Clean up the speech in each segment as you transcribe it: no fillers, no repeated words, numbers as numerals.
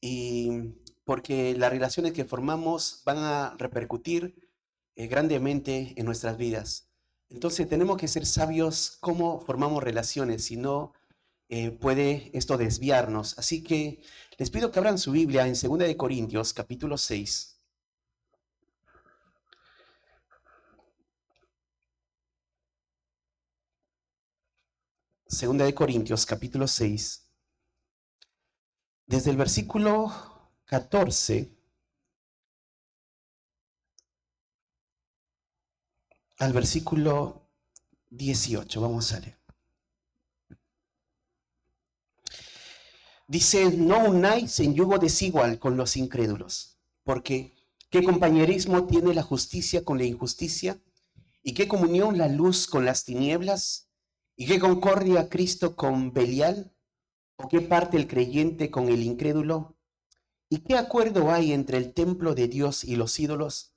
y porque las relaciones que formamos van a repercutir grandemente en nuestras vidas. Entonces tenemos que ser sabios cómo formamos relaciones, si no puede esto desviarnos. Así que les pido que abran su Biblia en 2 capítulo 6. 2 capítulo 6. Desde el versículo 14 al versículo 18. Vamos a leer. Dice, no unáis en yugo desigual con los incrédulos, porque ¿qué compañerismo tiene la justicia con la injusticia? ¿Y qué comunión la luz con las tinieblas? ¿Y qué concordia Cristo con Belial? ¿O qué parte el creyente con el incrédulo? ¿Y qué acuerdo hay entre el templo de Dios y los ídolos?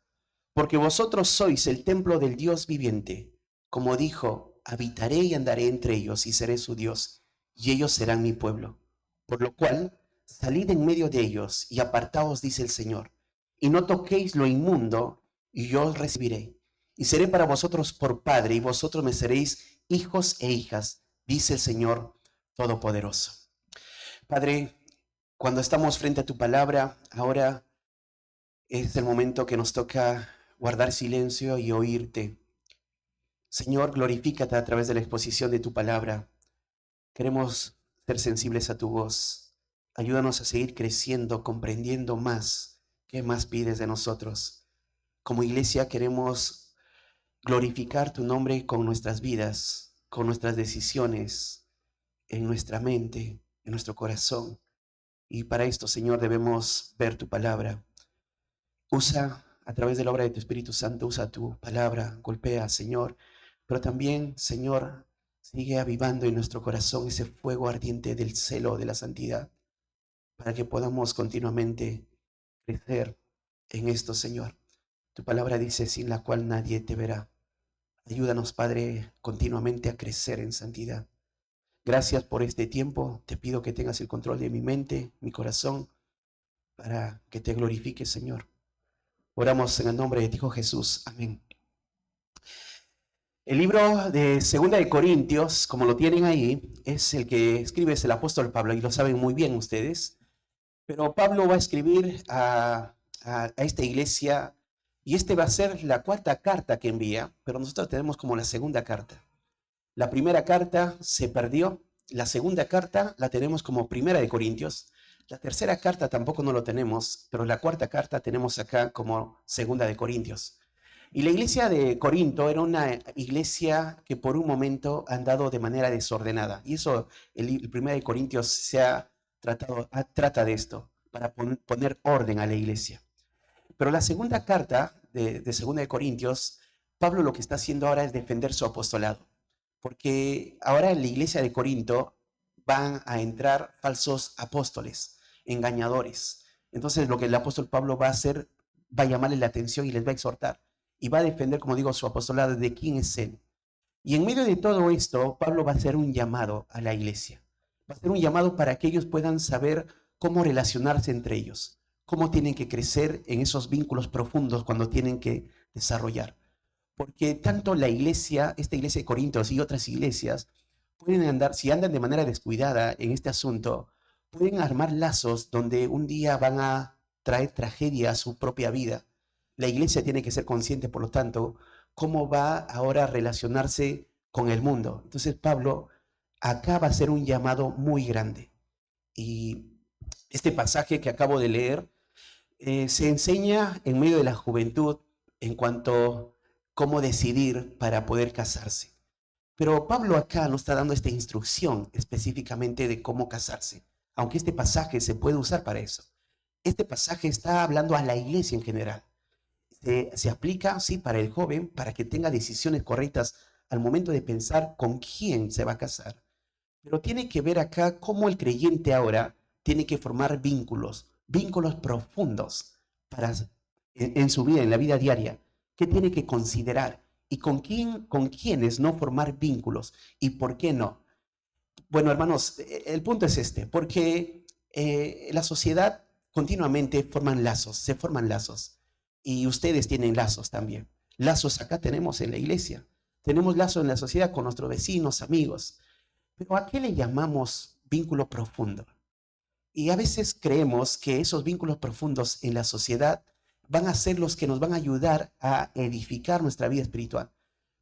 Porque vosotros sois el templo del Dios viviente. Como dijo, habitaré y andaré entre ellos y seré su Dios, y ellos serán mi pueblo. Por lo cual, salid en medio de ellos y apartaos, dice el Señor, y no toquéis lo inmundo, y yo os recibiré. Y seré para vosotros por Padre, y vosotros me seréis hijos e hijas, dice el Señor Todopoderoso. Padre, cuando estamos frente a tu palabra, ahora es el momento que nos toca guardar silencio y oírte. Señor, glorifícate a través de la exposición de tu palabra. Queremos ser sensibles a tu voz. Ayúdanos a seguir creciendo, comprendiendo más qué más pides de nosotros. Como iglesia queremos glorificar tu nombre con nuestras vidas, con nuestras decisiones, en nuestra mente, en nuestro corazón. Y para esto, Señor, debemos ver tu palabra. Usa a través de la obra de tu Espíritu Santo, usa tu palabra, golpea, Señor, pero también, Señor, sigue avivando en nuestro corazón ese fuego ardiente del celo de la santidad, para que podamos continuamente crecer en esto, Señor. Tu palabra dice, sin la cual nadie te verá. Ayúdanos, Padre, continuamente a crecer en santidad. Gracias por este tiempo. Te pido que tengas el control de mi mente, mi corazón, para que te glorifiques, Señor. Oramos en el nombre de ti, Hijo Jesús. Amén. El libro de Segunda de Corintios, como lo tienen ahí, es el que escribe es el apóstol Pablo, y lo saben muy bien ustedes. Pero Pablo va a escribir a esta iglesia, y este va a ser la cuarta carta que envía, pero nosotros tenemos como la segunda carta. La primera carta se perdió, la segunda carta la tenemos como Primera de Corintios, la tercera carta tampoco no lo tenemos, pero la cuarta carta tenemos acá como Segunda de Corintios. Y la iglesia de Corinto era una iglesia que por un momento ha andado de manera desordenada. Y eso, el 1 de Corintios se ha tratado, trata de esto, para poner orden a la iglesia. Pero la segunda carta de 2 de Corintios, Pablo lo que está haciendo ahora es defender su apostolado. Porque ahora en la iglesia de Corinto van a entrar falsos apóstoles, engañadores. Entonces lo que el apóstol Pablo va a hacer, va a llamarle la atención y les va a exhortar. Y va a defender, como digo, su apostolado de quién es él. Y en medio de todo esto, Pablo va a hacer un llamado a la iglesia. Va a hacer un llamado para que ellos puedan saber cómo relacionarse entre ellos, cómo tienen que crecer en esos vínculos profundos cuando tienen que desarrollar. Porque tanto la iglesia, esta iglesia de Corintios y otras iglesias, pueden andar, si andan de manera descuidada en este asunto, pueden armar lazos donde un día van a traer tragedia a su propia vida. La iglesia tiene que ser consciente, por lo tanto, cómo va ahora a relacionarse con el mundo. Entonces Pablo acá va a hacer un llamado muy grande. Y este pasaje que acabo de leer se enseña en medio de la juventud en cuanto a cómo decidir para poder casarse. Pero Pablo acá nos está dando esta instrucción específicamente de cómo casarse, aunque este pasaje se puede usar para eso. Este pasaje está hablando a la iglesia en general. Se aplica, sí, para el joven, para que tenga decisiones correctas al momento de pensar con quién se va a casar. Pero tiene que ver acá cómo el creyente ahora tiene que formar vínculos, vínculos profundos para, en su vida, en la vida diaria. ¿Qué tiene que considerar? ¿Y con quiénes no formar vínculos? ¿Y por qué no? Bueno, hermanos, el punto es este, porque la sociedad continuamente se forman lazos. Y ustedes tienen lazos también. Lazos acá tenemos en la iglesia. Tenemos lazos en la sociedad con nuestros vecinos, amigos. Pero ¿a qué le llamamos vínculo profundo? Y a veces creemos que esos vínculos profundos en la sociedad van a ser los que nos van a ayudar a edificar nuestra vida espiritual.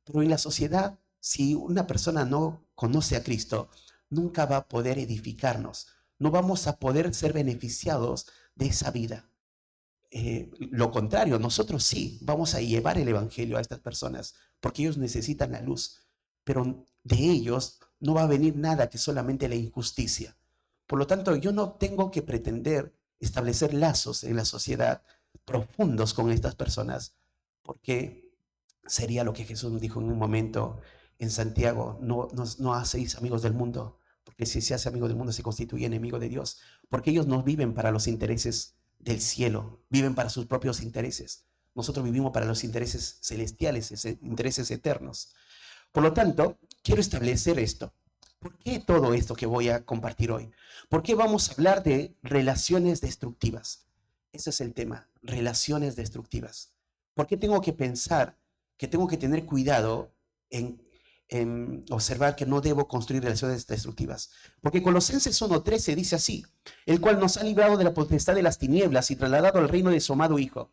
Pero en la sociedad, si una persona no conoce a Cristo, nunca va a poder edificarnos. No vamos a poder ser beneficiados de esa vida. Lo contrario, nosotros sí vamos a llevar el evangelio a estas personas porque ellos necesitan la luz, pero de ellos no va a venir nada que solamente la injusticia. Por lo tanto, yo no tengo que pretender establecer lazos en la sociedad profundos con estas personas, porque sería lo que Jesús dijo en un momento en Santiago: no hacéis amigos del mundo, porque si se hace amigo del mundo se constituye enemigo de Dios, porque ellos no viven para los intereses del cielo, viven para sus propios intereses. Nosotros vivimos para los intereses celestiales, intereses eternos. Por lo tanto, quiero establecer esto. ¿Por qué todo esto que voy a compartir hoy? ¿Por qué vamos a hablar de relaciones destructivas? Ese es el tema, relaciones destructivas. ¿Por qué tengo que pensar que tengo que tener cuidado en observar que no debo construir relaciones destructivas? Porque Colosenses 1:13 dice así: el cual nos ha librado de la potestad de las tinieblas y trasladado al reino de su amado Hijo.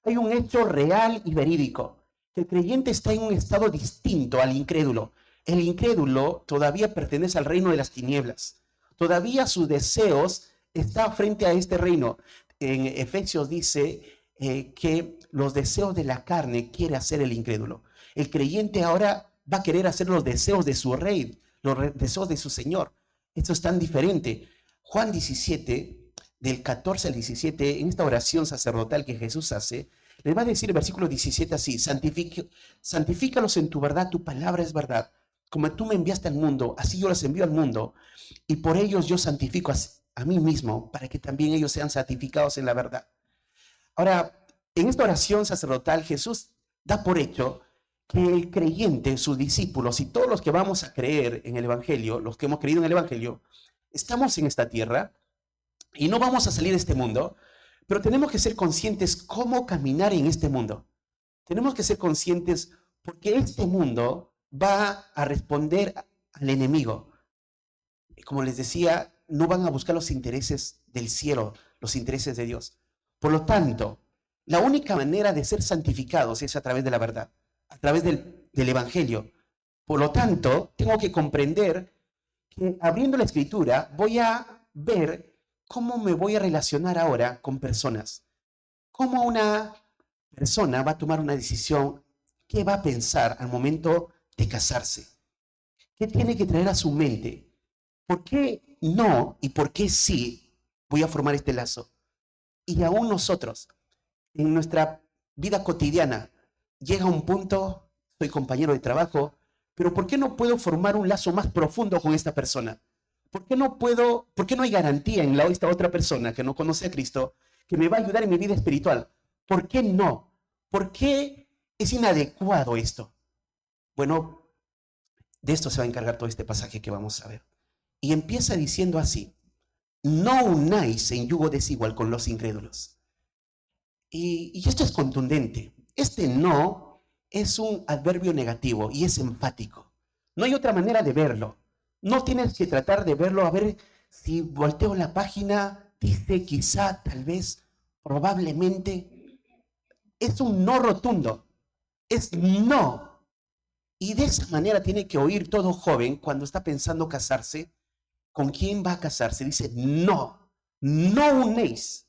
Hay un hecho real y verídico, que el creyente está en un estado distinto al incrédulo. El incrédulo todavía pertenece al reino de las tinieblas. Todavía sus deseos están frente a este reino. En Efesios dice que los deseos de la carne quiere hacer el incrédulo. El creyente ahora va a querer hacer los deseos de su rey, los deseos de su Señor. Esto es tan diferente. Juan 17, del 14 al 17, en esta oración sacerdotal que Jesús hace, le va a decir el versículo 17 así: santifícalos en tu verdad, tu palabra es verdad. Como tú me enviaste al mundo, así yo los envío al mundo, y por ellos yo santifico a mí mismo, para que también ellos sean santificados en la verdad. Ahora, en esta oración sacerdotal, Jesús da por hecho que el creyente, sus discípulos y todos los que vamos a creer en el Evangelio, los que hemos creído en el Evangelio, estamos en esta tierra y no vamos a salir de este mundo, pero tenemos que ser conscientes cómo caminar en este mundo. Tenemos que ser conscientes porque este mundo va a responder al enemigo. Como les decía, no van a buscar los intereses del cielo, los intereses de Dios. Por lo tanto, la única manera de ser santificados es a través de la verdad, a través del Evangelio. Por lo tanto, tengo que comprender que abriendo la Escritura voy a ver cómo me voy a relacionar ahora con personas. Cómo una persona va a tomar una decisión, qué va a pensar al momento de casarse. ¿Qué tiene que traer a su mente? ¿Por qué no y por qué sí voy a formar este lazo? Y aún nosotros, en nuestra vida cotidiana, llega un punto, soy compañero de trabajo, pero ¿por qué no puedo formar un lazo más profundo con esta persona? ¿Por qué no hay garantía en esta otra persona que no conoce a Cristo que me va a ayudar en mi vida espiritual? ¿Por qué no? ¿Por qué es inadecuado esto? Bueno, de esto se va a encargar todo este pasaje que vamos a ver. Y empieza diciendo así: no unáis en yugo desigual con los incrédulos. Y esto es contundente. Este no es un adverbio negativo y es enfático. No hay otra manera de verlo. No tienes que tratar de verlo a ver si volteo la página, dice quizá, tal vez, probablemente. Es un no rotundo. Es no. Y de esa manera tiene que oír todo joven cuando está pensando casarse. ¿Con quién va a casarse? Dice no, no unéis.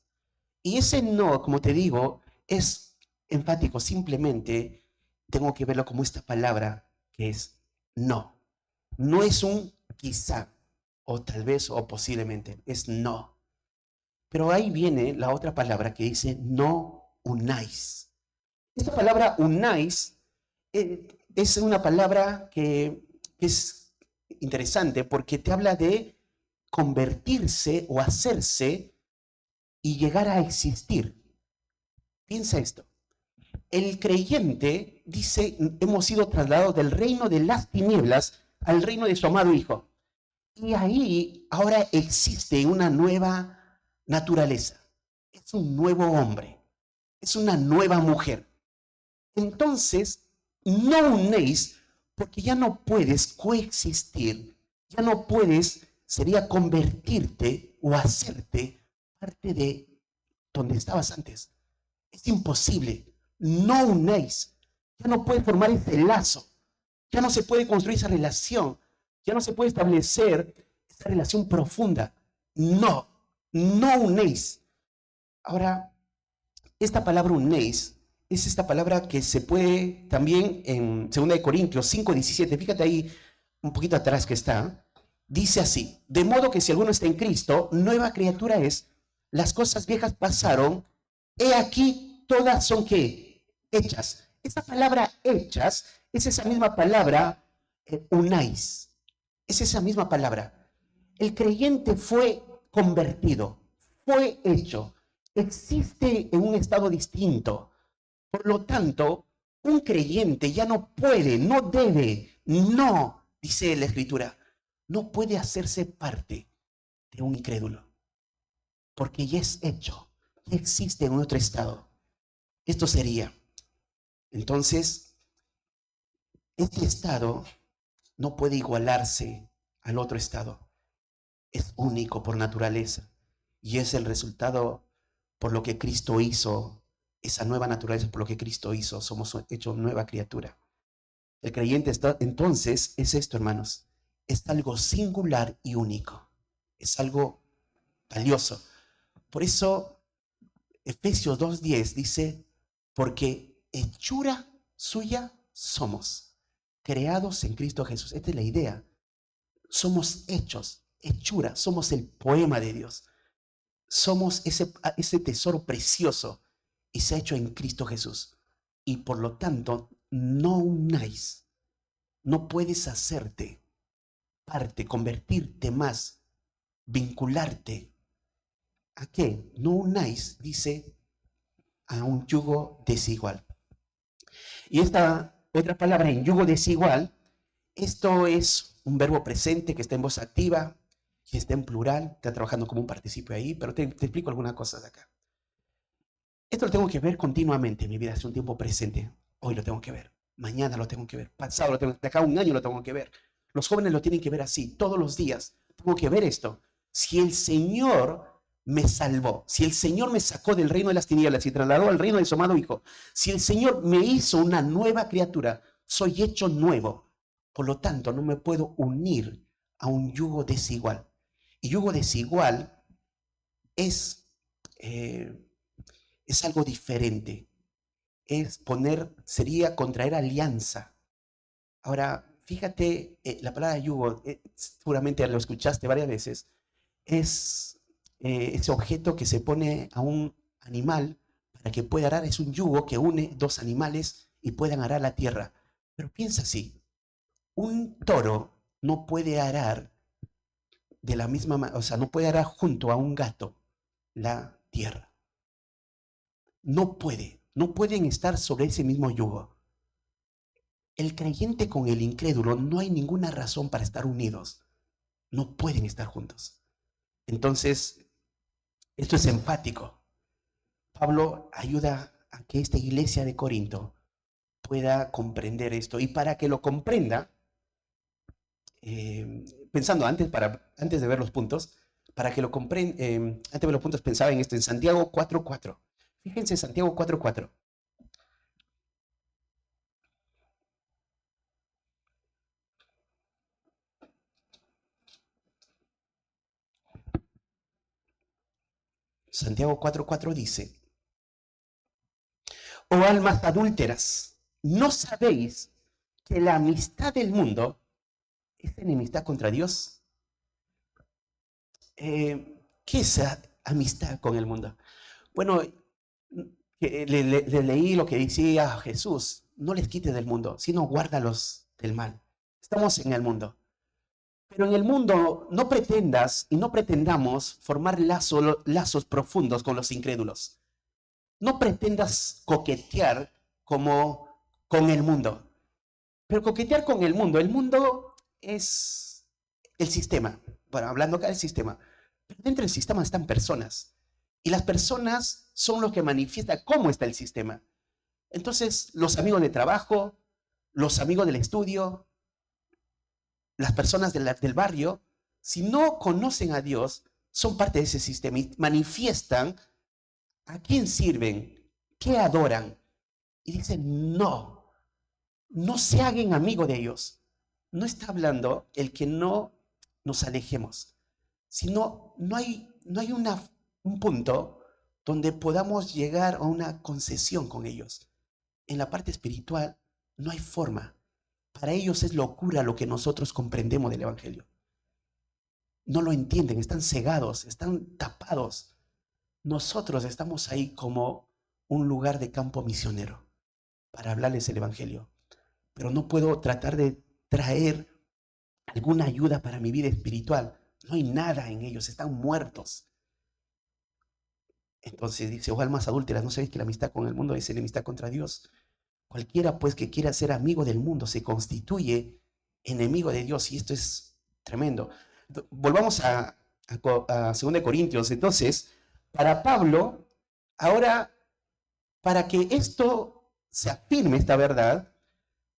Y ese no, como te digo, es enfático. Simplemente tengo que verlo como esta palabra que es no. No es un quizá, o tal vez, o posiblemente. Es no. Pero ahí viene la otra palabra que dice no unáis. Esta palabra unáis es una palabra que es interesante porque te habla de convertirse o hacerse y llegar a existir. Piensa esto. El creyente dice: hemos sido trasladados del reino de las tinieblas al reino de su amado Hijo. Y ahí ahora existe una nueva naturaleza. es un nuevo hombre, es una nueva mujer. Entonces, no unéis, porque ya no puedes coexistir, ya no puedes, sería convertirte o hacerte parte de donde estabas antes. Es imposible. No unéis. Ya no puedes formar ese lazo. Ya no se puede construir esa relación. Ya no se puede establecer esa relación profunda. No, no unéis. Ahora, esta palabra unéis es esta palabra que se puede también en 2 Corintios 5:17. Fíjate ahí un poquito atrás que está. Dice así: de modo que si alguno está en Cristo, nueva criatura es. Las cosas viejas pasaron. He aquí, todas son ¿qué? Hechas. Esa palabra hechas es esa misma palabra unáis. Es esa misma palabra. El creyente fue convertido, fue hecho, existe en un estado distinto. Por lo tanto, un creyente ya no puede, no debe, no, dice la Escritura, no puede hacerse parte de un incrédulo, porque ya es hecho, ya existe en otro estado. Esto sería, entonces, este estado no puede igualarse al otro estado. Es único por naturaleza y es el resultado por lo que Cristo hizo, esa nueva naturaleza por lo que Cristo hizo, somos hechos nueva criatura. El creyente está, entonces es esto, hermanos, es algo singular y único, es algo valioso. Por eso Efesios 2:10 dice, porque hechura suya somos, creados en Cristo Jesús. Esta es la idea. Somos hechos, hechura, somos el poema de Dios. Somos ese tesoro precioso y se ha hecho en Cristo Jesús. Y por lo tanto, no unáis, no puedes hacerte parte, convertirte más, vincularte. ¿A qué? No unáis, dice, a un yugo desigual. Y esta otra palabra en yugo desigual, esto es un verbo presente que está en voz activa, que está en plural, está trabajando como un participio ahí, pero te explico algunas cosas de acá. Esto lo tengo que ver continuamente en mi vida, hace un tiempo presente. Hoy lo tengo que ver, mañana lo tengo que ver, pasado lo tengo que ver, de acá a un año lo tengo que ver. Los jóvenes lo tienen que ver así, todos los días. Tengo que ver esto. Si el Señor me salvó, si el Señor me sacó del reino de las tinieblas y trasladó al reino de su amado Hijo, si el Señor me hizo una nueva criatura, soy hecho nuevo. Por lo tanto, no me puedo unir a un yugo desigual. Y yugo desigual es, es algo diferente. Es poner, sería contraer alianza. Ahora, fíjate, la palabra yugo, seguramente lo escuchaste varias veces, es ese objeto que se pone a un animal para que pueda arar, es un yugo que une dos animales y puedan arar la tierra. Pero piensa así, un toro no puede arar de la misma manera, o sea, no puede arar junto a un gato la tierra. No puede, no pueden estar sobre ese mismo yugo. El creyente con el incrédulo no hay ninguna razón para estar unidos. No pueden estar juntos. Entonces, esto es enfático. Pablo ayuda a que esta iglesia de Corinto pueda comprender esto. Y para que lo comprenda, pensando antes de ver los puntos, para que lo comprenda, antes de ver los puntos pensaba en esto, en Santiago 4:4. Fíjense, Santiago 4:4. Santiago 4:4 dice, oh almas adúlteras, ¿no sabéis que la amistad del mundo es enemistad contra Dios? ¿Qué es amistad con el mundo? Bueno, le leí lo que decía Jesús, no les quites del mundo, sino guárdalos del mal. Estamos en el mundo. Pero en el mundo no pretendas y no pretendamos formar lazos profundos con los incrédulos. No pretendas coquetear como con el mundo. Pero coquetear con el mundo es el sistema. Bueno, hablando acá del sistema. Pero dentro del sistema están personas. Y las personas son los que manifiestan cómo está el sistema. Entonces, los amigos de trabajo, los amigos del estudio, las personas del barrio, si no conocen a Dios, son parte de ese sistema y manifiestan a quién sirven, qué adoran. Y dicen, no, no se hagan amigos de ellos. No está hablando el que no nos alejemos, sino no hay un punto donde podamos llegar a una concesión con ellos. En la parte espiritual no hay forma. Para ellos es locura lo que nosotros comprendemos del Evangelio. No lo entienden, están cegados, están tapados. Nosotros estamos ahí como un lugar de campo misionero para hablarles el Evangelio. Pero no puedo tratar de traer alguna ayuda para mi vida espiritual. No hay nada en ellos, están muertos. Entonces dice, oh almas adúlteras, ¿no sabéis que la amistad con el mundo es enemistad contra Dios? Cualquiera pues que quiera ser amigo del mundo se constituye enemigo de Dios, y esto es tremendo. Volvamos a 2 Corintios. Entonces, para Pablo, ahora, para que esto se afirme, esta verdad,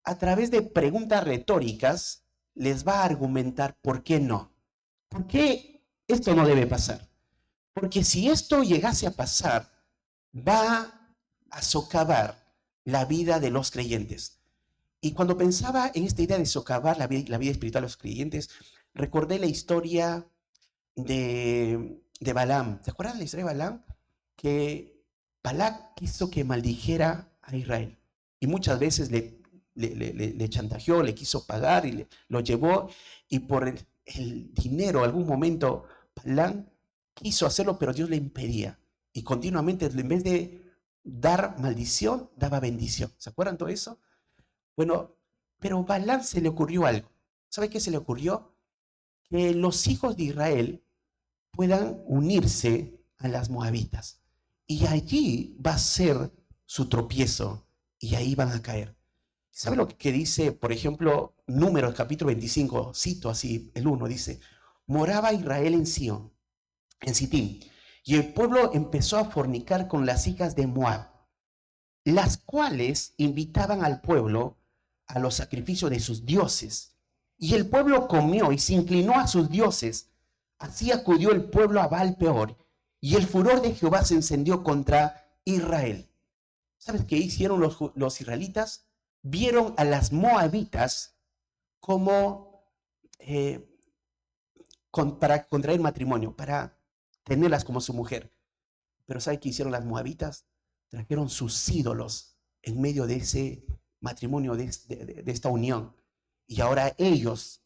a través de preguntas retóricas, les va a argumentar por qué no. ¿Por qué esto no debe pasar? Porque si esto llegase a pasar, va a socavar la vida de los creyentes. Y cuando pensaba en esta idea de socavar la vida espiritual de los creyentes, recordé la historia de Balaam. ¿Te acuerdas de la historia de Balaam? Que Balac quiso que maldijera a Israel. Y muchas veces le chantajeó, le quiso pagar y lo llevó. Y por el dinero, algún momento, Balaam quiso hacerlo, pero Dios le impedía. Y continuamente, en vez de dar maldición, daba bendición. ¿Se acuerdan todo eso? Bueno, pero a Balaam se le ocurrió algo. ¿Sabe qué se le ocurrió? Que los hijos de Israel puedan unirse a las moabitas. Y allí va a ser su tropiezo. Y ahí van a caer. ¿Sabe lo que dice, por ejemplo, Números capítulo 25? Cito así, el 1 dice, moraba Israel en Sión, en Sitín, y el pueblo empezó a fornicar con las hijas de Moab, las cuales invitaban al pueblo a los sacrificios de sus dioses. Y el pueblo comió y se inclinó a sus dioses. Así acudió el pueblo a Baal Peor, y el furor de Jehová se encendió contra Israel. ¿Sabes qué hicieron los israelitas? Vieron a las moabitas como para contraer matrimonio, para tenerlas como su mujer. Pero ¿sabe qué hicieron las moabitas? Trajeron sus ídolos en medio de ese matrimonio, de esta unión. Y ahora ellos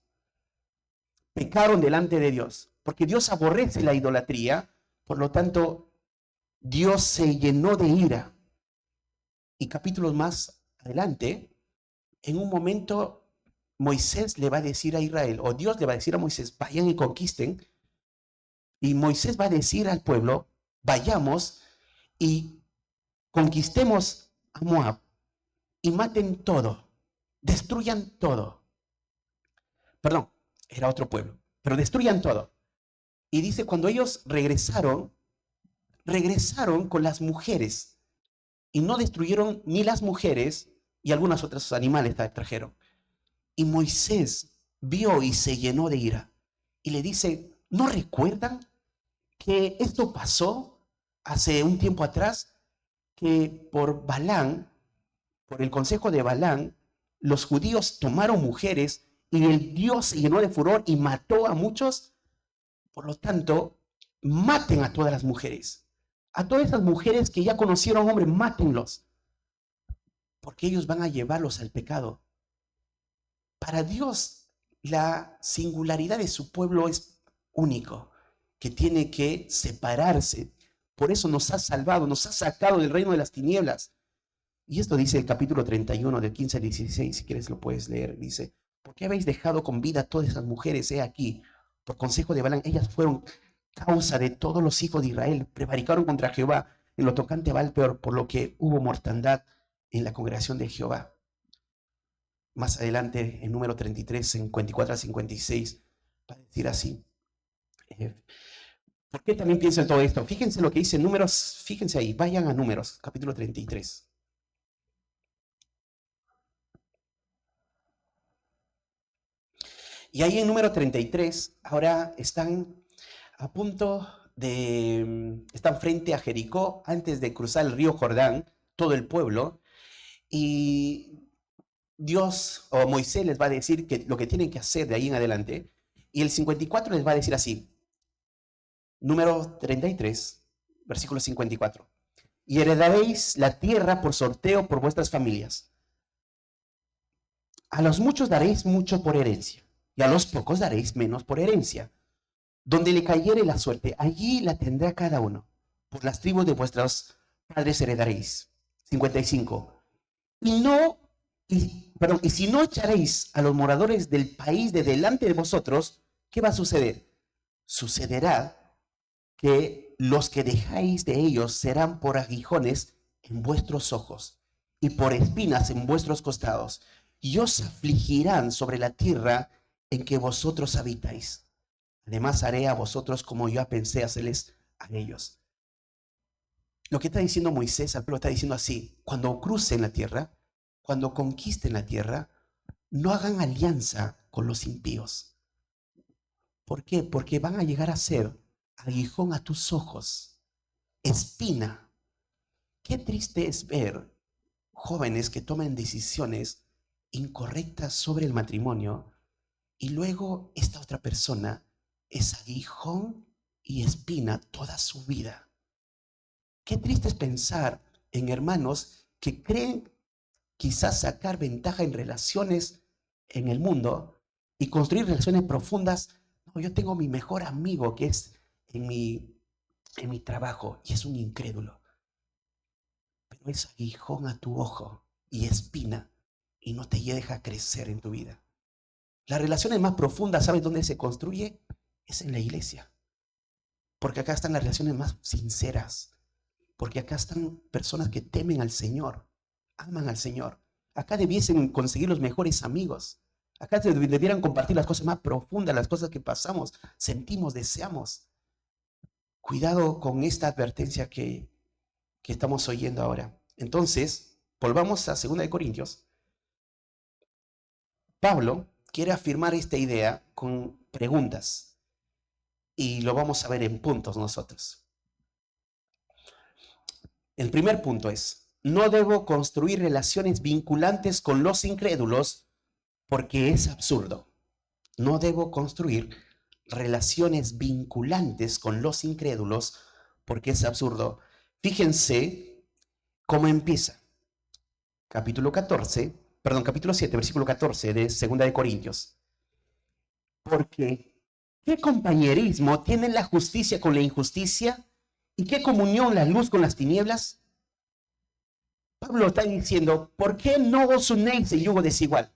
pecaron delante de Dios, porque Dios aborrece la idolatría. Por lo tanto, Dios se llenó de ira. Y capítulos más adelante, en un momento, Moisés le va a decir a Israel, o Dios le va a decir a Moisés, vayan y conquisten. Y Moisés va a decir al pueblo, vayamos y conquistemos a Moab y maten todo, destruyan todo. Perdón, era otro pueblo, pero destruyan todo. Y dice, cuando ellos regresaron con las mujeres y no destruyeron ni las mujeres y algunos otros animales trajeron. Y Moisés vio y se llenó de ira y le dice, ¿no recuerdan que esto pasó hace un tiempo atrás? Que por Balaam, por el consejo de Balaam, los judíos tomaron mujeres y el Dios se llenó de furor y mató a muchos. Por lo tanto, maten a todas las mujeres. A todas esas mujeres que ya conocieron hombres, mátenlos. Porque ellos van a llevarlos al pecado. Para Dios, la singularidad de su pueblo es único, que tiene que separarse. Por eso nos ha salvado, nos ha sacado del reino de las tinieblas. Y esto dice el capítulo 31, del 15 al 16, si quieres lo puedes leer. Dice, ¿por qué habéis dejado con vida a todas esas mujeres? He aquí, por consejo de Balaam, ellas fueron causa de todos los hijos de Israel. Prevaricaron contra Jehová en lo tocante a Baal Peor, por lo que hubo mortandad en la congregación de Jehová. Más adelante, en número 33, 54 a 56, va a decir así. ¿Por qué también pienso en todo esto? Fíjense lo que dice Números, fíjense ahí, vayan a Números, capítulo 33. Y ahí en número 33, ahora están a punto están frente a Jericó, antes de cruzar el río Jordán, todo el pueblo, y Dios o Moisés les va a decir que lo que tienen que hacer de ahí en adelante, y el 54 les va a decir así, número 33, versículo 54. Y heredaréis la tierra por sorteo por vuestras familias. A los muchos daréis mucho por herencia, y a los pocos daréis menos por herencia. Donde le cayere la suerte, allí la tendrá cada uno. Por las tribus de vuestros padres heredaréis. 55. Y si no echaréis a los moradores del país de delante de vosotros, ¿qué va a suceder? Sucederá que los que dejáis de ellos serán por aguijones en vuestros ojos y por espinas en vuestros costados, y os afligirán sobre la tierra en que vosotros habitáis. Además haré a vosotros como yo pensé hacerles a ellos. Lo que está diciendo Moisés al pueblo está diciendo así: cuando crucen la tierra, cuando conquisten la tierra, no hagan alianza con los impíos. ¿Por qué? Porque van a llegar a ser aguijón a tus ojos, espina. Qué triste es ver jóvenes que toman decisiones incorrectas sobre el matrimonio y luego esta otra persona es aguijón y espina toda su vida. Qué triste es pensar en hermanos que creen quizás sacar ventaja en relaciones en el mundo y construir relaciones profundas. No, yo tengo mi mejor amigo que es en mi trabajo y es un incrédulo, pero es aguijón a tu ojo y espina y no te deja crecer en tu vida. Las relaciones más profundas, ¿sabes dónde se construye? Es en la iglesia. Porque acá están las relaciones más sinceras. Porque acá están personas que temen al Señor, aman al Señor. Acá debiesen conseguir los mejores amigos. Acá debieran compartir las cosas más profundas, las cosas que pasamos, sentimos, deseamos. Cuidado con esta advertencia que estamos oyendo ahora. Entonces, volvamos a 2 Corintios. Pablo quiere afirmar esta idea con preguntas y lo vamos a ver en puntos nosotros. El primer punto es: no debo construir relaciones vinculantes con los incrédulos porque es absurdo. No debo construir relaciones vinculantes con los incrédulos porque es absurdo. Fíjense cómo empieza. Capítulo 7, versículo 14 de 2 Corintios. Porque ¿qué compañerismo tiene la justicia con la injusticia? ¿Y qué comunión la luz con las tinieblas? Pablo está diciendo, ¿por qué no os unéis en yugo desigual?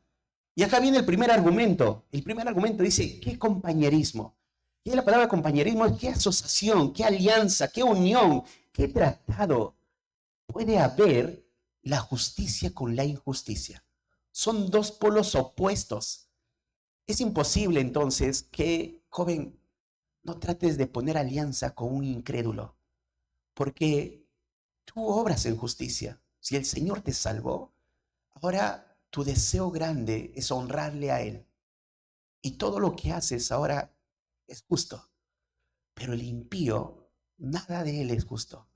Y acá viene el primer argumento. El primer argumento dice, ¿qué compañerismo? Y la palabra compañerismo es qué asociación, qué alianza, qué unión, qué tratado puede haber la justicia con la injusticia. Son dos polos opuestos. Es imposible entonces que, joven, no trates de poner alianza con un incrédulo, porque tú obras en justicia. Si el Señor te salvó, ahora tu deseo grande es honrarle a Él. Y todo lo que haces ahora es justo. Pero el impío, nada de él es justo.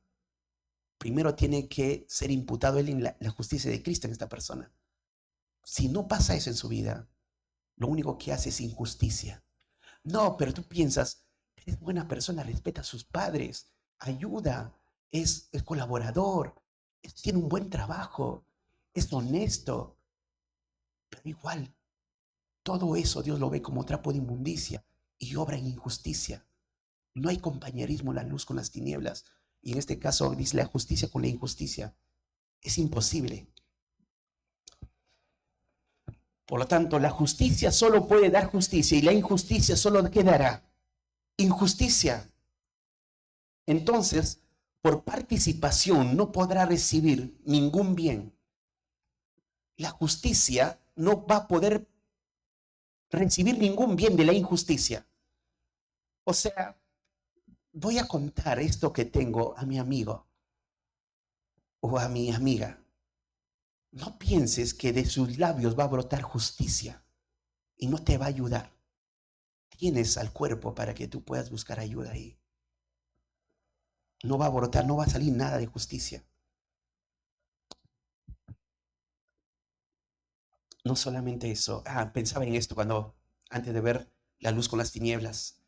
Primero tiene que ser imputado él en la justicia de Cristo en esta persona. Si no pasa eso en su vida, lo único que hace es injusticia. No, pero tú piensas, eres buena persona, respeta a sus padres, ayuda, es colaborador, tiene un buen trabajo, es honesto, pero igual, todo eso Dios lo ve como trapo de inmundicia y obra en injusticia. No hay compañerismo la luz con las tinieblas. Y en este caso dice la justicia con la injusticia. Es imposible. Por lo tanto, la justicia solo puede dar justicia y la injusticia solo quedará injusticia. Entonces, por participación no podrá recibir ningún bien. La justicia no va a poder recibir ningún bien de la injusticia. O sea, voy a contar esto que tengo a mi amigo o a mi amiga, no pienses que de sus labios va a brotar justicia y no te va a ayudar. Tienes al cuerpo para que tú puedas buscar ayuda ahí. No va a brotar, no va a salir nada de justicia. No solamente eso. Pensaba en esto antes de ver la luz con las tinieblas.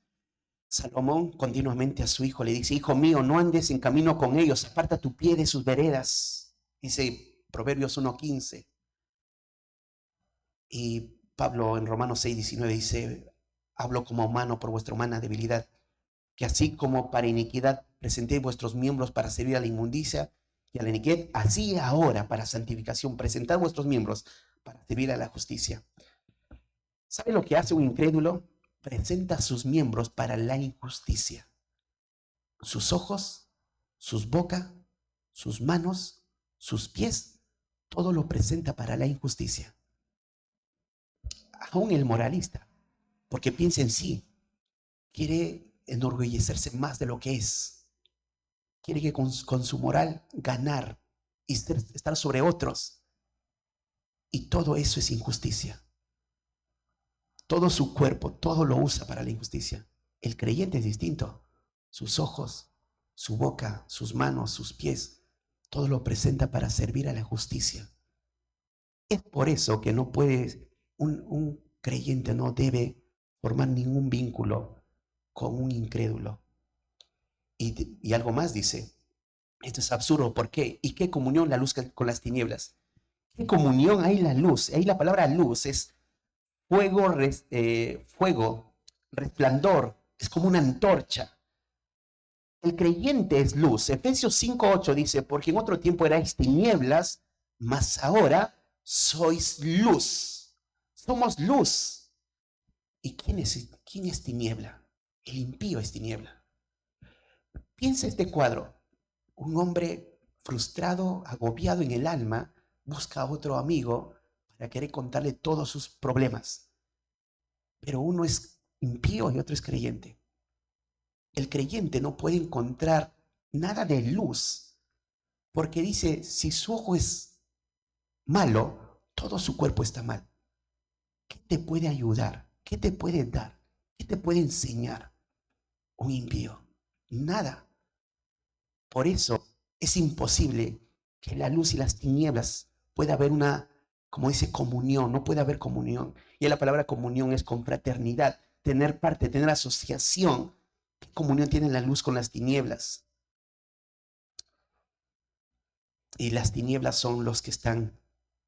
Salomón continuamente a su hijo le dice: hijo mío, no andes en camino con ellos, aparta tu pie de sus veredas. Dice Proverbios 1:15. Y Pablo en Romanos 6:19 dice: hablo como humano por vuestra humana debilidad, que así como para iniquidad presentéis vuestros miembros para servir a la inmundicia y a la iniquidad, así ahora para santificación presentad vuestros miembros para servir a la justicia. ¿Sabe lo que hace un incrédulo? Presenta sus miembros para la injusticia. Sus ojos, sus boca, sus manos, sus pies, todo lo presenta para la injusticia. Aún el moralista, porque piensa en sí, quiere enorgullecerse más de lo que es. Quiere que con su moral ganar y estar sobre otros. Y todo eso es injusticia. Todo su cuerpo, todo lo usa para la injusticia. El creyente es distinto. Sus ojos, su boca, sus manos, sus pies, todo lo presenta para servir a la justicia. Es por eso que no puede, un creyente no debe formar ningún vínculo con un incrédulo. Y algo más dice: esto es absurdo, ¿por qué? ¿Y qué comunión la luz con las tinieblas? ¿Qué comunión hay la luz? Ahí la palabra luz es fuego, fuego, resplandor, es como una antorcha. El creyente es luz. Efesios 5:8 dice: porque en otro tiempo erais tinieblas, mas ahora sois luz. Somos luz. ¿Y quién es tiniebla? El impío es tiniebla. Piensa este cuadro. Un hombre frustrado, agobiado en el alma, busca a otro amigo para querer contarle todos sus problemas. Pero uno es impío y otro es creyente. El creyente no puede encontrar nada de luz porque dice: si su ojo es malo, todo su cuerpo está mal. ¿Qué te puede ayudar? ¿Qué te puede dar? ¿Qué te puede enseñar un impío? Nada. Por eso es imposible que la luz y las tinieblas pueda haber una, como dice, comunión. No puede haber comunión. Y la palabra comunión es confraternidad, tener parte, tener asociación. ¿Qué comunión tiene la luz con las tinieblas? Y las tinieblas son los que están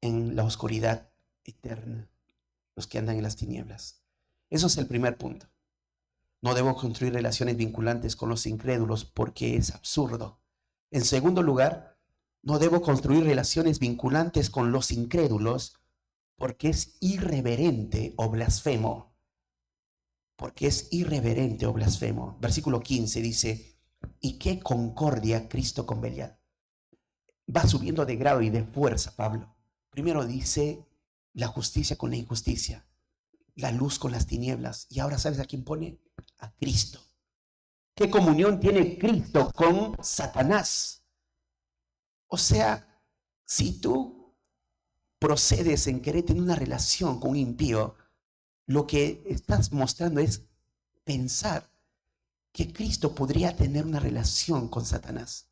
en la oscuridad eterna, los que andan en las tinieblas. Eso es el primer punto. No debo construir relaciones vinculantes con los incrédulos porque es absurdo. En segundo lugar, no debo construir relaciones vinculantes con los incrédulos porque es irreverente o blasfemo. Porque es irreverente o blasfemo. Versículo 15 dice: ¿y qué concordia Cristo con Belial? Va subiendo de grado y de fuerza Pablo. Primero dice la justicia con la injusticia, la luz con las tinieblas. Y ahora, ¿sabes a quién pone? A Cristo. ¿Qué comunión tiene Cristo con Satanás? O sea, si tú procedes en querer tener una relación con un impío, lo que estás mostrando es pensar que Cristo podría tener una relación con Satanás.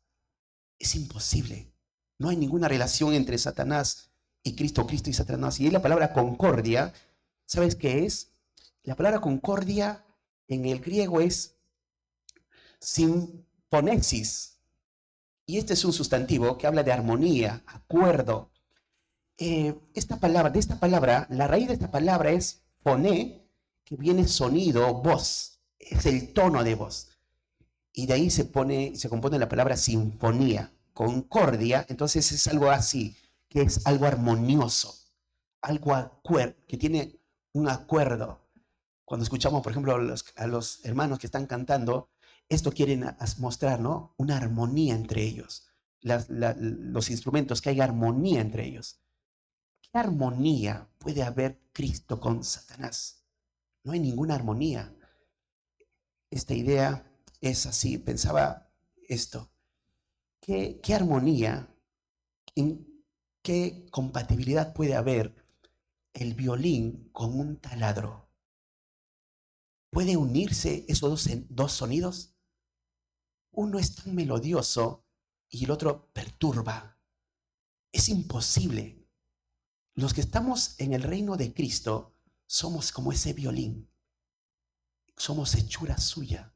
Es imposible. No hay ninguna relación entre Satanás y Cristo, Cristo y Satanás. Y es la palabra concordia. ¿Sabes qué es? La palabra concordia en el griego es simponesis. Y este es un sustantivo que habla de armonía, acuerdo. De esta palabra, la raíz de esta palabra es foné, que viene sonido, voz. Es el tono de voz. Y de ahí se compone la palabra sinfonía, concordia. Entonces es algo así, que es algo armonioso, algo que tiene un acuerdo. Cuando escuchamos, por ejemplo, a los hermanos que están cantando, esto quieren mostrar, ¿no? Una armonía entre ellos. Los instrumentos, que hay armonía entre ellos. ¿Qué armonía puede haber Cristo con Satanás? No hay ninguna armonía. Esta idea es así, pensaba esto. ¿Qué armonía, en qué compatibilidad puede haber el violín con un taladro? ¿Puede unirse esos dos sonidos? Uno es tan melodioso y el otro perturba. Es imposible. Los que estamos en el reino de Cristo somos como ese violín. Somos hechura suya.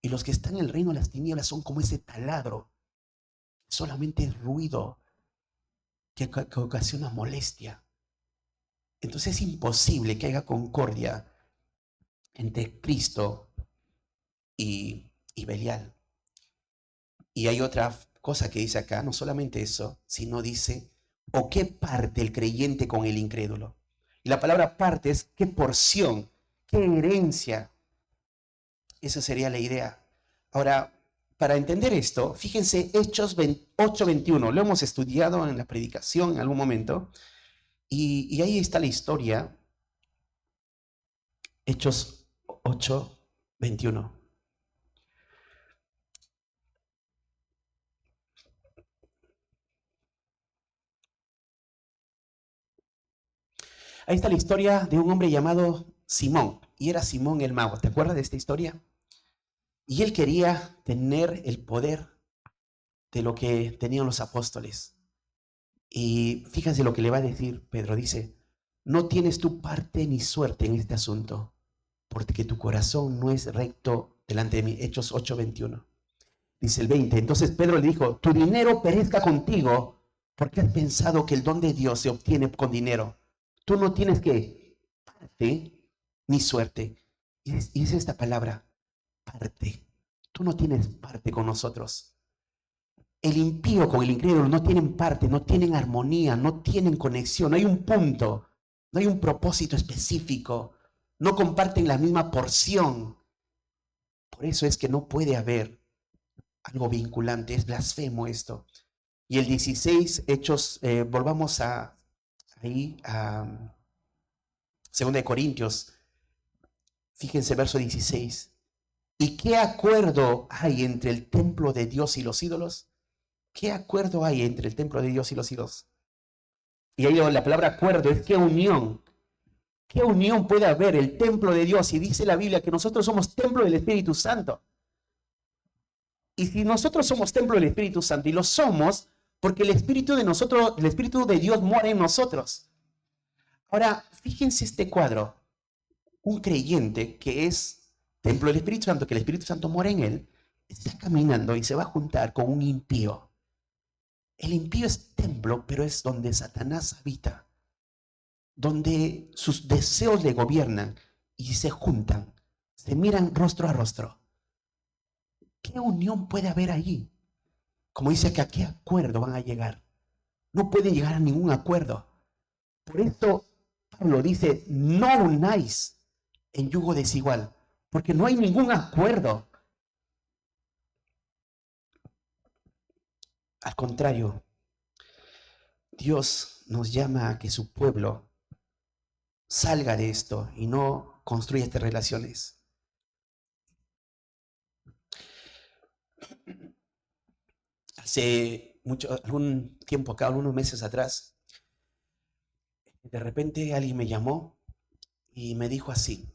Y los que están en el reino de las tinieblas son como ese taladro. Solamente ruido que ocasiona molestia. Entonces es imposible que haya concordia entre Cristo y Belial. Y hay otra cosa que dice acá, no solamente eso, sino dice, ¿o qué parte el creyente con el incrédulo? Y la palabra parte es qué porción, qué herencia. Esa sería la idea. Ahora, para entender esto, fíjense Hechos 8:21. Lo hemos estudiado en la predicación en algún momento. Y ahí está la historia. Hechos 8:21. Ahí está la historia de un hombre llamado Simón. Y era Simón el mago. ¿Te acuerdas de esta historia? Y él quería tener el poder de lo que tenían los apóstoles. Y fíjense lo que le va a decir Pedro. Dice, no tienes tu parte ni suerte en este asunto, porque tu corazón no es recto delante de mí. Hechos 8:21. Dice el 20. Entonces Pedro le dijo, tu dinero perezca contigo, porque has pensado que el don de Dios se obtiene con dinero. Tú no tienes que parte ni suerte. Y es esta palabra, parte. Tú no tienes parte con nosotros. El impío con el incrédulo no tienen parte, no tienen armonía, no tienen conexión, no hay un punto, no hay un propósito específico, no comparten la misma porción. Por eso es que no puede haber algo vinculante, es blasfemo esto. Y el 16, Hechos, volvamos ahí a 2 de Corintios, fíjense verso 16. ¿Y qué acuerdo hay entre el templo de Dios y los ídolos? ¿Qué acuerdo hay entre el templo de Dios y los ídolos? Y ahí la palabra acuerdo es qué unión. ¿Qué unión puede haber el templo de Dios? Y dice la Biblia que nosotros somos templo del Espíritu Santo. Y si nosotros somos templo del Espíritu Santo, y lo somos porque el Espíritu de nosotros, el Espíritu de Dios mora en nosotros. Ahora, fíjense este cuadro. Un creyente que es templo del Espíritu Santo, que el Espíritu Santo mora en él, está caminando y se va a juntar con un impío. El impío es templo, pero es donde Satanás habita, donde sus deseos le gobiernan y se juntan, se miran rostro a rostro. ¿Qué unión puede haber ahí? Como dice que a qué acuerdo van a llegar. No pueden llegar a ningún acuerdo. Por eso Pablo dice, no unáis en yugo desigual, porque no hay ningún acuerdo. Al contrario, Dios nos llama a que su pueblo salga de esto y no construya estas relaciones. Hace algún tiempo acá, algunos meses atrás, de repente alguien me llamó y me dijo así,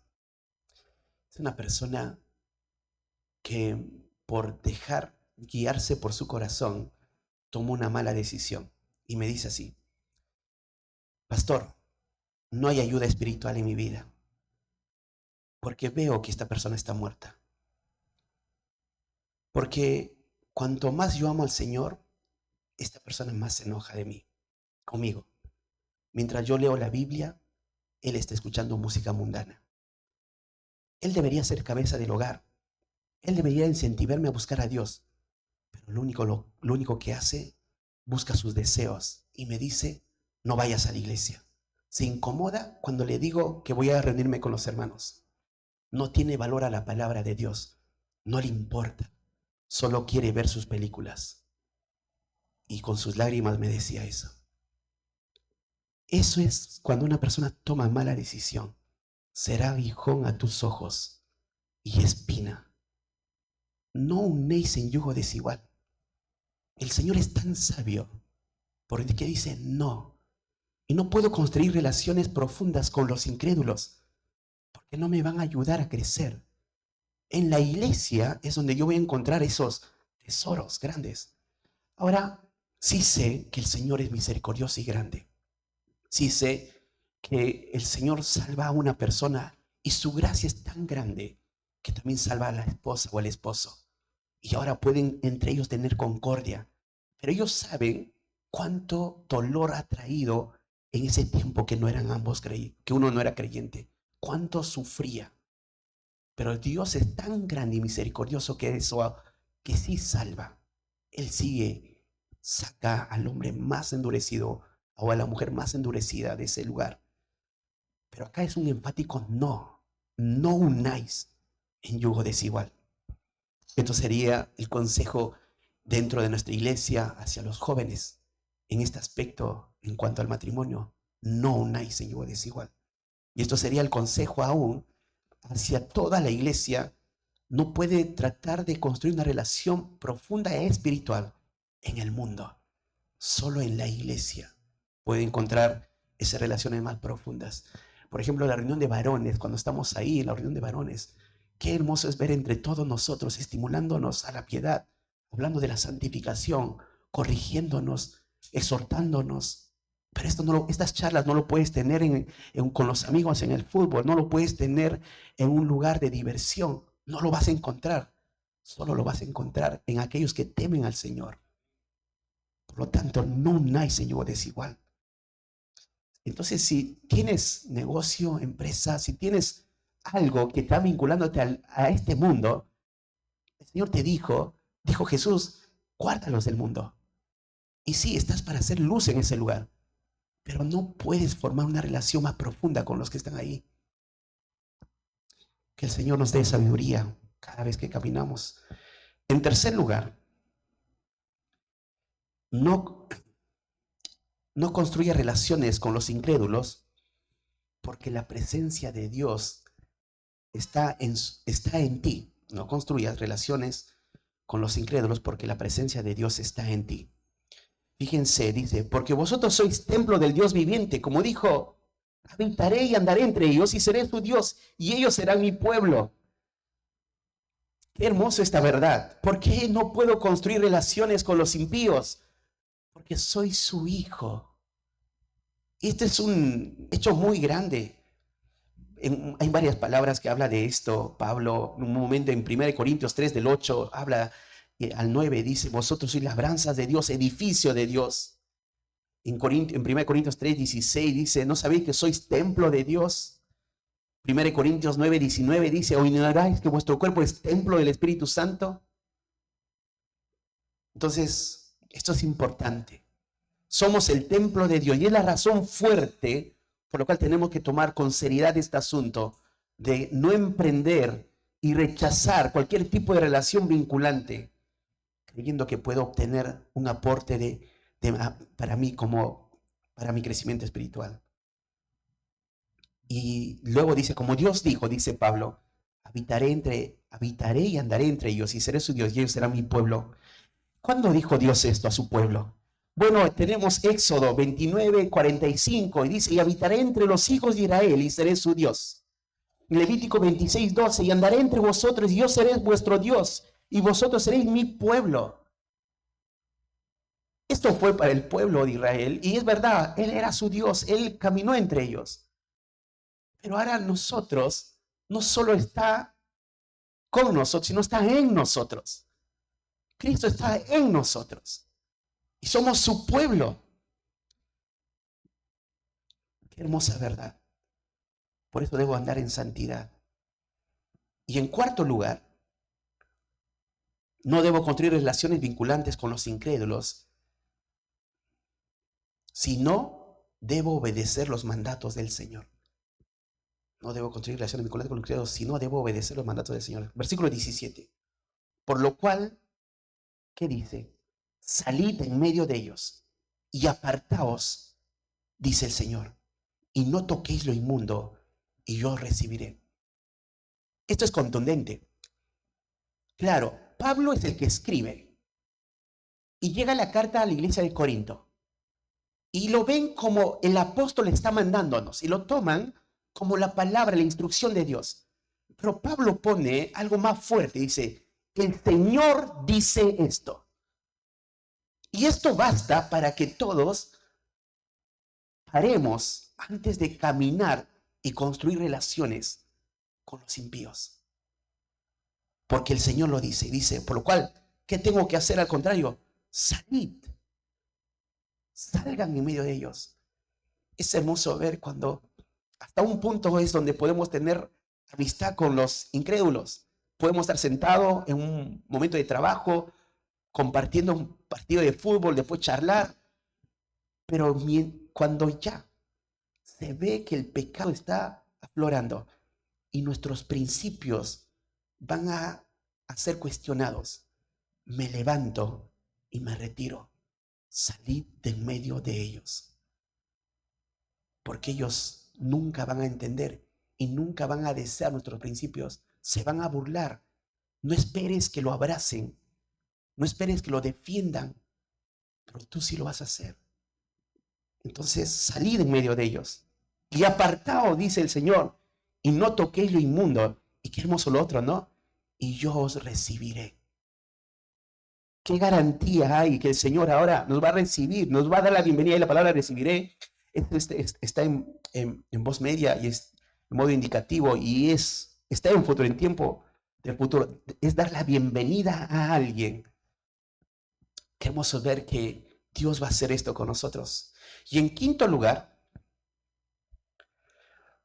es una persona que por dejar guiarse por su corazón tomó una mala decisión y me dice así, pastor, no hay ayuda espiritual en mi vida porque veo que esta persona está muerta. Porque cuanto más yo amo al Señor, esta persona más se enoja de mí, conmigo. Mientras yo leo la Biblia, él está escuchando música mundana. Él debería ser cabeza del hogar. Él debería incentivarme a buscar a Dios. Pero lo único que hace, busca sus deseos y me dice, no vayas a la iglesia. Se incomoda cuando le digo que voy a reunirme con los hermanos. No tiene valor a la palabra de Dios. No le importa. Solo quiere ver sus películas. Y con sus lágrimas me decía eso. Eso es cuando una persona toma mala decisión. Será aguijón a tus ojos y espina. no unéis en yugo desigual. El Señor es tan sabio porque dice no. Y no puedo construir relaciones profundas con los incrédulos porque no me van a ayudar a crecer. En la iglesia es donde yo voy a encontrar esos tesoros grandes. Ahora, sí sé que el Señor es misericordioso y grande. Sí sé que el Señor salva a una persona y su gracia es tan grande que también salva a la esposa o al esposo. Y ahora pueden entre ellos tener concordia. Pero ellos saben cuánto dolor ha traído en ese tiempo que no eran ambos creyentes, que uno no era creyente. Cuánto sufría. Pero Dios es tan grande y misericordioso que sí salva. Él sigue, saca al hombre más endurecido o a la mujer más endurecida de ese lugar. Pero acá es un enfático no. No unáis en yugo desigual. Esto sería el consejo dentro de nuestra iglesia hacia los jóvenes en este aspecto en cuanto al matrimonio. No unáis en yugo desigual. Y esto sería el consejo aún hacia toda la iglesia. No puede tratar de construir una relación profunda e espiritual en el mundo. Solo en la iglesia puede encontrar esas relaciones más profundas. Por ejemplo, la reunión de varones, cuando estamos ahí en la reunión de varones, qué hermoso es ver entre todos nosotros, estimulándonos a la piedad, hablando de la santificación, corrigiéndonos, exhortándonos. Pero estas charlas no lo puedes tener con los amigos en el fútbol, no lo puedes tener en un lugar de diversión, no lo vas a encontrar. Solo lo vas a encontrar en aquellos que temen al Señor. Por lo tanto, no unáis en yugo desigual. Entonces, si tienes negocio, empresa, si tienes algo que está vinculándote a este mundo, el Señor te dijo Jesús, guárdalos del mundo. Y sí, estás para hacer luz en ese lugar, pero no puedes formar una relación más profunda con los que están ahí. Que el Señor nos dé sabiduría cada vez que caminamos. En tercer lugar, no construye relaciones con los incrédulos porque la presencia de Dios está en ti. No construyas relaciones con los incrédulos porque la presencia de Dios está en ti. Fíjense, dice, porque vosotros sois templo del Dios viviente, como dijo, habitaré y andaré entre ellos y seré su Dios y ellos serán mi pueblo. Qué hermoso esta verdad. ¿Por qué no puedo construir relaciones con los impíos? Porque soy su hijo. Este es un hecho muy grande. Hay varias palabras que habla de esto. Pablo, en un momento en 1 Corintios 3, del 8, habla al 9, dice, vosotros sois labranzas de Dios, edificio de Dios. En 1 Corintios 3, 16 dice, ¿no sabéis que sois templo de Dios? 1 Corintios 9, 19 dice, ¿o ignoráis que vuestro cuerpo es templo del Espíritu Santo? Entonces, esto es importante. Somos el templo de Dios y es la razón fuerte por lo cual tenemos que tomar con seriedad este asunto de no emprender y rechazar cualquier tipo de relación vinculante, creyendo que puedo obtener un aporte para mí para mi crecimiento espiritual. Y luego dice, como Dios dijo, dice Pablo, habitaré y andaré entre ellos y seré su Dios y ellos serán mi pueblo. ¿Cuándo dijo Dios esto a su pueblo? Bueno, tenemos Éxodo 29, 45 y dice, y habitaré entre los hijos de Israel y seré su Dios. Levítico 26, 12, y andaré entre vosotros y yo seré vuestro Dios y vosotros seréis mi pueblo. Esto fue para el pueblo de Israel y es verdad, Él era su Dios, Él caminó entre ellos. Pero ahora nosotros no solo está con nosotros, sino está en nosotros. Cristo está en nosotros y somos su pueblo. Qué hermosa verdad. Por eso debo andar en santidad. Y en cuarto lugar, no debo construir relaciones vinculantes con los incrédulos, sino debo obedecer los mandatos del Señor. No debo construir relaciones vinculantes con los incrédulos, sino debo obedecer los mandatos del Señor. Versículo 17. Por lo cual, ¿qué dice? Salid en medio de ellos y apartaos, dice el Señor, y no toquéis lo inmundo, y yo os recibiré. Esto es contundente. Claro, Pablo es el que escribe y llega la carta a la iglesia de Corinto y lo ven como el apóstol está mandándonos y lo toman como la palabra, la instrucción de Dios. Pero Pablo pone algo más fuerte, dice, el Señor dice esto. Y esto basta para que todos paremos antes de caminar y construir relaciones con los impíos. Porque el Señor lo dice, dice, por lo cual, ¿qué tengo que hacer? Al contrario, salid, salgan en medio de ellos. Es hermoso ver cuando hasta un punto es donde podemos tener amistad con los incrédulos. Podemos estar sentados en un momento de trabajo, compartiendo un partido de fútbol, después charlar, pero cuando ya se ve que el pecado está aflorando y nuestros principios van a ser cuestionados, me levanto y me retiro. Salid de en medio de ellos, porque ellos nunca van a entender y nunca van a desear nuestros principios, se van a burlar. No esperes que lo abracen, no esperes que lo defiendan, pero tú sí lo vas a hacer. Entonces, salid en medio de ellos. Y apartaos, dice el Señor, y no toquéis lo inmundo. Y qué hermoso lo otro, ¿no? Y yo os recibiré. ¿Qué garantía hay que el Señor ahora nos va a recibir, nos va a dar la bienvenida? Y la palabra recibiré está en voz media y es en modo indicativo y está en futuro, en tiempo del futuro. Es dar la bienvenida a alguien. Qué hermoso ver que Dios va a hacer esto con nosotros. Y en quinto lugar,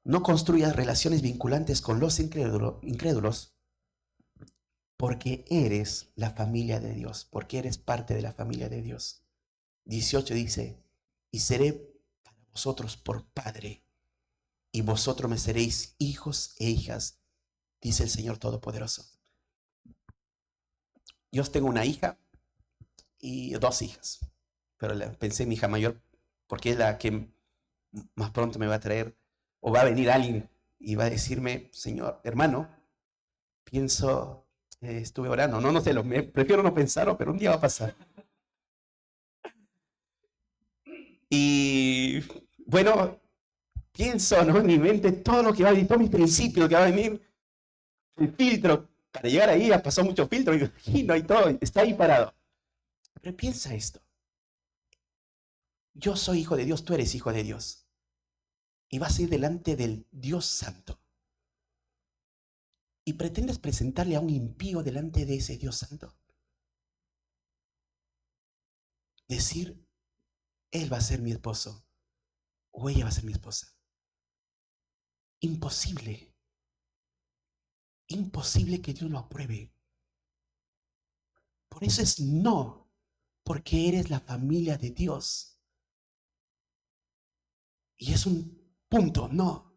no construyas relaciones vinculantes con los incrédulos porque eres la familia de Dios, porque eres parte de la familia de Dios. 18 dice, y seré para vosotros por padre, y vosotros me seréis hijos e hijas, dice el Señor Todopoderoso. Yo tengo una hija y dos hijas, pero pensé en mi hija mayor porque es la que más pronto me va a traer, o va a venir alguien y va a decirme, Señor, hermano, pienso, estuve orando, no sé, prefiero no pensarlo, pero un día va a pasar. Y bueno, pienso, ¿no? En mi mente todo lo que va a venir, todos mis principios que va a venir, el filtro, para llegar ahí ha pasado mucho filtro, me imagino, y todo, está ahí parado. Pero piensa esto, yo soy hijo de Dios, tú eres hijo de Dios, y vas a ir delante del Dios Santo, y pretendes presentarle a un impío delante de ese Dios Santo. Decir, él va a ser mi esposo, o ella va a ser mi esposa. Imposible. Imposible que Dios lo apruebe. Por eso es no, porque eres la familia de Dios. Y es un punto, no.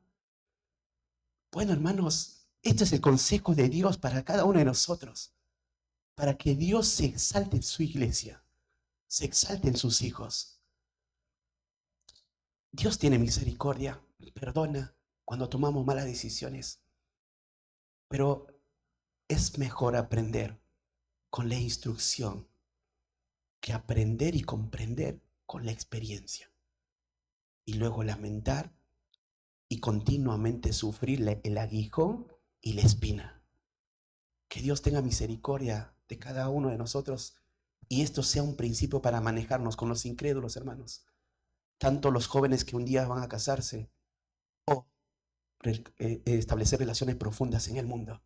Bueno, hermanos, este es el consejo de Dios para cada uno de nosotros, para que Dios se exalte en su iglesia, se exalte en sus hijos. Dios tiene misericordia, perdona cuando tomamos malas decisiones, pero es mejor aprender con la instrucción que aprender y comprender con la experiencia. Y luego lamentar y continuamente sufrir el aguijón y la espina. Que Dios tenga misericordia de cada uno de nosotros y esto sea un principio para manejarnos con los incrédulos, hermanos. Tanto los jóvenes que un día van a casarse o establecer relaciones profundas en el mundo.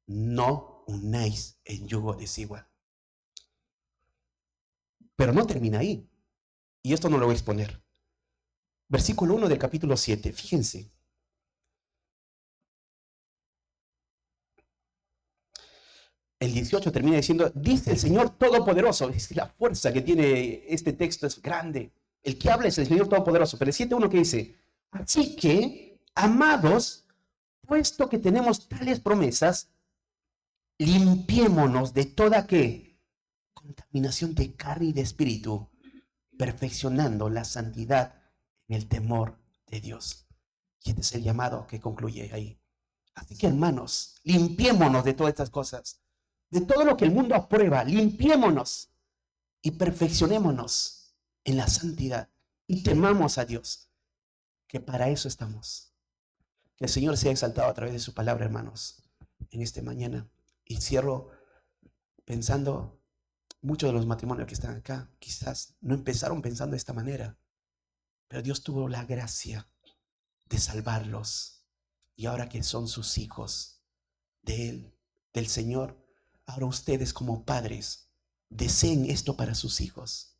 No unáis en yugo desigual. Pero no termina ahí. Y esto no lo voy a exponer. Versículo 1 del capítulo 7, fíjense. El 18 termina diciendo, dice el Señor Todopoderoso. Es la fuerza que tiene este texto, es grande. El que habla es el Señor Todopoderoso. Pero el 7.1 que dice, así que, amados, puesto que tenemos tales promesas, limpiémonos de toda ¿qué? Contaminación de carne y de espíritu, perfeccionando la santidad en el temor de Dios. Y este es el llamado que concluye ahí. Así que, hermanos, limpiémonos de todas estas cosas. de todo lo que el mundo aprueba. Limpiémonos y perfeccionémonos en la santidad y temamos a Dios, que para eso estamos. Que el Señor sea exaltado a través de su palabra, hermanos, en esta mañana. Y cierro pensando, muchos de los matrimonios que están acá quizás no empezaron pensando de esta manera, pero Dios tuvo la gracia de salvarlos. Y ahora que son sus hijos de Él, del Señor, ahora ustedes como padres deseen esto para sus hijos.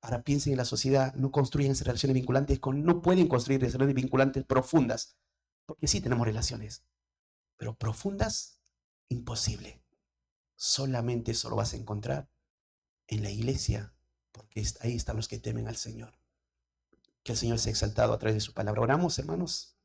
Ahora piensen en la sociedad, no construyen relaciones vinculantes, no pueden construir relaciones vinculantes profundas, porque sí tenemos relaciones, pero profundas, imposible. Solamente eso lo vas a encontrar en la iglesia, porque ahí están los que temen al Señor. Que el Señor sea exaltado a través de su palabra. Oramos, hermanos.